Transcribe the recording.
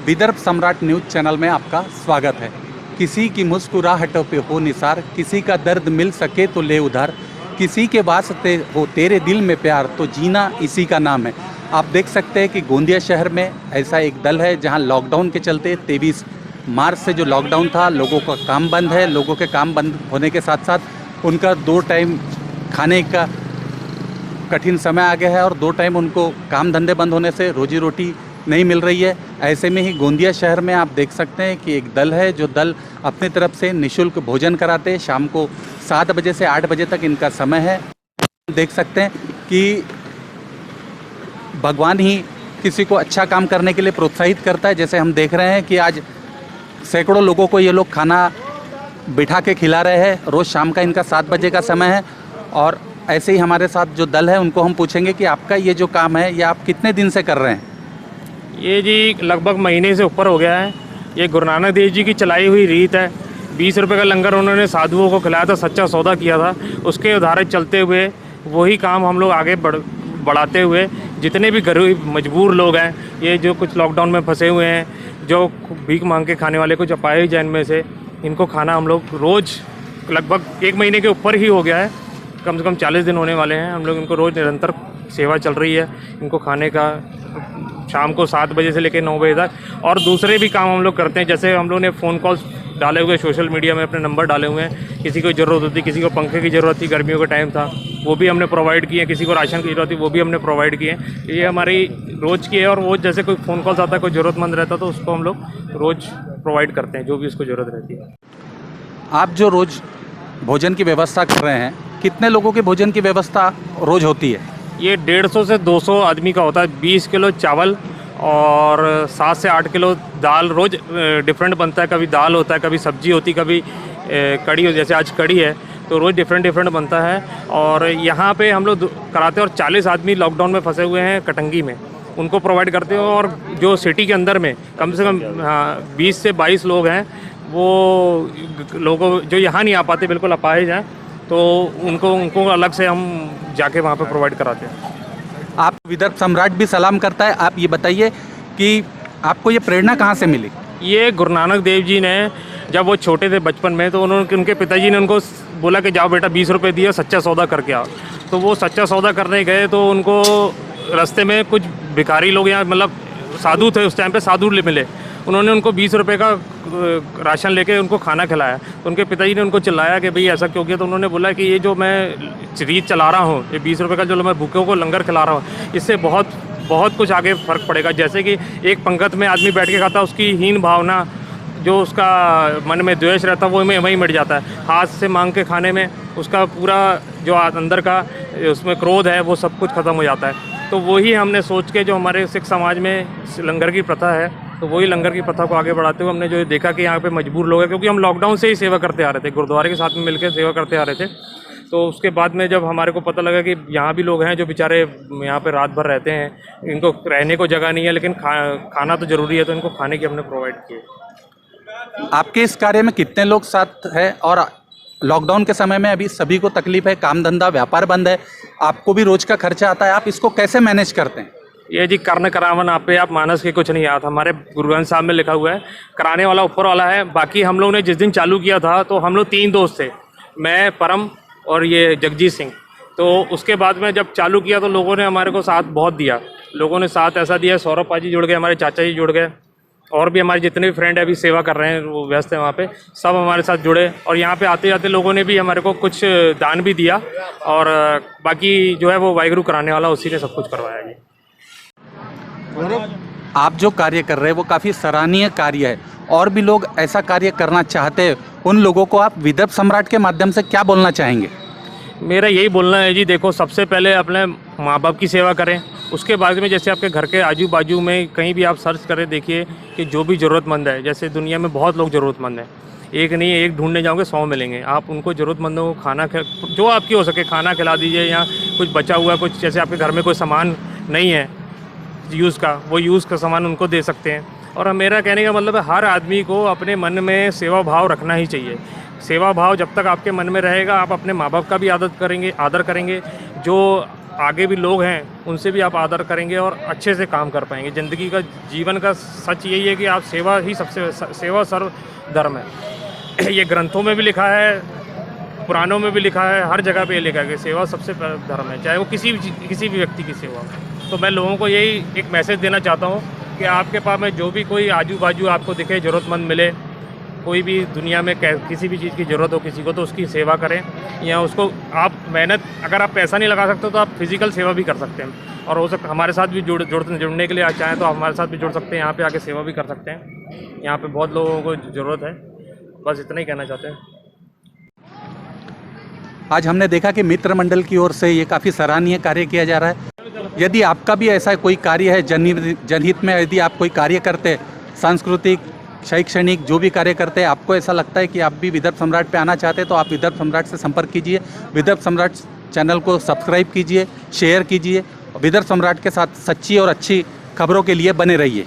विदर्भ सम्राट news channel में आपका स्वागत है। किसी की मुस्कुराहटों पे हो निसार, किसी का दर्द मिल सके तो ले उधार, किसी के वास्ते हो तेरे दिल में प्यार तो जीना इसी का नाम है। आप देख सकते हैं कि गोंदिया शहर में ऐसा एक दल है जहां लॉकडाउन के चलते 23 मार्च से जो लॉकडाउन था, लोगों का काम बंद है। लोगों के काम बंद होने के साथ साथ उनका 2 टाइम खाने का कठिन समय आ गया है और 2 टाइम उनको काम धंधे बंद होने से रोजी रोटी नहीं मिल रही है। ऐसे में ही गोंदिया शहर में आप देख सकते हैं कि एक दल है जो दल अपनी तरफ से निःशुल्क भोजन कराते हैं। शाम को 7 बजे से 8 बजे तक इनका समय है। देख सकते हैं कि भगवान ही किसी को अच्छा काम करने के लिए प्रोत्साहित करता है। जैसे हम देख रहे हैं कि आज सैकड़ों लोगों को ये लोग खाना बिठा के खिला रहे हैं। रोज़ शाम का इनका 7 बजे का समय है। और ऐसे ही हमारे साथ जो दल है उनको हम पूछेंगे कि आपका ये जो काम है ये आप कितने दिन से कर रहे हैं? ये जी लगभग महीने से ऊपर हो गया है। ये गुरु नानक देव जी की चलाई हुई रीत है। 20 रुपये का लंगर उन्होंने साधुओं को खिलाया था, सच्चा सौदा किया था। उसके उदाहरण चलते हुए वही काम हम लोग आगे बढ़ाते हुए जितने भी गरीब मजबूर लोग हैं, ये जो कुछ लॉकडाउन में फंसे हुए हैं, जो भीख मांग के खाने वाले कुछ अपाहिज जैन में से, इनको खाना हम लोग रोज़ लगभग 1 महीने के ऊपर ही हो गया है, कम से कम 40 दिन होने वाले हैं। हम लोग इनको रोज़ निरंतर सेवा चल रही है इनको खाने का, शाम को 7 बजे से लेकर 9 बजे तक। और दूसरे भी काम हम लोग करते हैं, जैसे हम लोग ने फ़ोन कॉल्स डाले हुए सोशल मीडिया में, अपने नंबर डाले हुए हैं। किसी को ज़रूरत होती, किसी को पंखे की ज़रूरत थी, गर्मियों का टाइम था, वो भी हमने प्रोवाइड किए। किसी को राशन की ज़रूरत थी, वो भी हमने प्रोवाइड किए। ये हमारी रोज़ की है। और वो जैसे कोई फ़ोन कॉल्स आता है, कोई ज़रूरतमंद रहता है तो उसको हम लोग रोज़ प्रोवाइड करते हैं, जो भी उसको ज़रूरत रहती है। आप जो रोज़ भोजन की व्यवस्था कर रहे हैं, कितने लोगों के भोजन की व्यवस्था रोज़ होती है? ये 150 से 200 आदमी का होता है। 20 किलो चावल और 7 से 8 किलो दाल रोज़ डिफरेंट बनता है। कभी दाल होता है, कभी सब्जी होती है, कभी कड़ी हो, जैसे आज कड़ी है तो रोज़ डिफरेंट बनता है। और यहाँ पे हम लोग कराते हैं। और 40 आदमी लॉकडाउन में फंसे हुए हैं कटंगी में, उनको प्रोवाइड करते हैं। और जो सिटी के अंदर में कम से कम 20 से 22 लोग हैं, वो लोगों जो यहाँ नहीं आ पाते, बिल्कुल अपाहिज हैं, तो उनको अलग से हम जाके वहाँ पे प्रोवाइड कराते हैं। आप विदर्भ सम्राट भी सलाम करता है। आप ये बताइए कि आपको ये प्रेरणा कहाँ से मिली? ये गुरु नानक देव जी ने, जब वो छोटे थे बचपन में, तो उनके पिताजी ने उनको बोला कि जाओ बेटा 20 रुपये दिया, सच्चा सौदा करके आओ। तो वो सच्चा सौदा करने गए तो उनको रास्ते में कुछ भिखारी लोग, यहाँ मतलब साधु थे उस टाइम पे, साधु मिले। उन्होंने उनको 20 रुपये का राशन लेके उनको खाना खिलाया। तो उनके पिताजी ने उनको चिल्लाया कि भाई ऐसा क्यों किया? तो उन्होंने बोला कि ये जो मैं रीत चला रहा हूँ, ये 20 रुपये का जो मैं भूखों को लंगर खिला रहा हूँ, इससे बहुत कुछ आगे फ़र्क पड़ेगा। जैसे कि एक पंगत में आदमी बैठ के खाता, उसकी हीन भावना, जो उसका मन में द्वेष रहता है, वो वहीं मिट जाता है। हाथ से मांग के खाने में उसका पूरा जो अंदर का उसमें क्रोध है, वो सब कुछ ख़त्म हो जाता है। तो वही हमने सोच के, जो हमारे सिख समाज में लंगर की प्रथा है, तो वही लंगर की प्रथा को आगे बढ़ाते हुए हमने जो देखा कि यहाँ पे मजबूर लोग हैं, क्योंकि हम लॉकडाउन से ही सेवा करते आ रहे थे, गुरुद्वारे के साथ में मिलकर सेवा करते आ रहे थे। तो उसके बाद में जब हमारे को पता लगा कि यहाँ भी लोग हैं जो बेचारे यहाँ पे रात भर रहते हैं, इनको रहने को जगह नहीं है, लेकिन खाना तो ज़रूरी है, तो इनको खाने की हमने प्रोवाइड किए। आपके इस कार्य में कितने लोग साथ हैं? और लॉकडाउन के समय में अभी सभी को तकलीफ है, काम धंधा व्यापार बंद है, आपको भी रोज का खर्चा आता है, आप इसको कैसे मैनेज करते हैं? ये जी कर्ण करावन आप मानस के कुछ नहीं आता। हमारे गुरु ग्रंथ साहब में लिखा हुआ है, कराने वाला ऊपर वाला है। बाकी हम लोग ने जिस दिन चालू किया था, तो हम लोग 3 दोस्त थे, मैं, परम और ये जगजीत सिंह। तो उसके बाद में जब चालू किया तो लोगों ने हमारे को साथ बहुत दिया। लोगों ने साथ ऐसा दिया, सौरभ पाजी जुड़ गए, हमारे चाचा जी जुड़ गए, और भी हमारे जितने भी फ्रेंड अभी सेवा कर रहे हैं, वो व्यस्त हैं वहाँ पे, सब हमारे साथ जुड़े। और यहाँ पे आते जाते लोगों ने भी हमारे को कुछ दान भी दिया। और बाकी जो है वो वाहिगुरु कराने वाला, उसी ने सब कुछ करवाया जी। आप जो कार्य कर रहे हैं वो काफ़ी सराहनीय कार्य है, और भी लोग ऐसा कार्य करना चाहते हैं, उन लोगों को आप विदर्भ सम्राट के माध्यम से क्या बोलना चाहेंगे? मेरा यही बोलना है जी, देखो सबसे पहले अपने माँ बाप की सेवा करें। उसके बाद में जैसे आपके घर के आजू बाजू में कहीं भी आप सर्च करें, देखिए कि जो भी ज़रूरतमंद है, जैसे दुनिया में बहुत लोग ज़रूरतमंद हैं, एक नहीं एक ढूंढने जाओगे 100 मिलेंगे। आप उनको ज़रूरतमंदों को खाना जो आपकी हो सके खाना खिला दीजिए, या कुछ बचा हुआ कुछ, जैसे आपके घर में कोई सामान नहीं है यूज़ का, वो यूज़ का सामान उनको दे सकते हैं। और मेरा कहने का मतलब है, हर आदमी को अपने मन में सेवा भाव रखना ही चाहिए। सेवा भाव जब तक आपके मन में रहेगा, आप अपने माँ बाप का भी आदर करेंगे। जो आगे भी लोग हैं उनसे भी आप आदर करेंगे और अच्छे से काम कर पाएंगे। ज़िंदगी का जीवन का सच यही है कि आप सेवा ही सेवा सर्व धर्म है। ये ग्रंथों में भी लिखा है, पुराणों में भी लिखा है, हर जगह पे ये लिखा है कि सेवा सबसे धर्म है, चाहे वो किसी भी व्यक्ति की सेवा हो। तो मैं लोगों को यही एक मैसेज देना चाहता हूँ कि आपके पास में जो भी कोई आजू बाजू आपको दिखे, ज़रूरतमंद मिले, कोई भी दुनिया में किसी भी चीज़ की ज़रूरत हो किसी को, तो उसकी सेवा करें। या उसको आप मेहनत, अगर आप पैसा नहीं लगा सकते तो आप फिज़िकल सेवा भी कर सकते हैं। और हो सकता हमारे साथ भी जुड़ने के लिए आप चाहें तो आप हमारे साथ भी जुड़ सकते हैं, यहाँ पे आके सेवा भी कर सकते हैं। यहाँ पे बहुत लोगों को ज़रूरत है। बस इतना ही कहना चाहते हैं। आज हमने देखा कि मित्र मंडल की ओर से ये काफ़ी सराहनीय कार्य किया जा रहा है। यदि आपका भी ऐसा कोई कार्य है, जनहित में यदि आप कोई कार्य करते, सांस्कृतिक, शैक्षणिक जो भी कार्य करते हैं, आपको ऐसा लगता है कि आप भी विदर्भ सम्राट पे आना चाहते हैं, तो आप विदर्भ सम्राट से संपर्क कीजिए। विदर्भ सम्राट चैनल को सब्सक्राइब कीजिए, शेयर कीजिए। विदर्भ सम्राट के साथ सच्ची और अच्छी खबरों के लिए बने रहिए।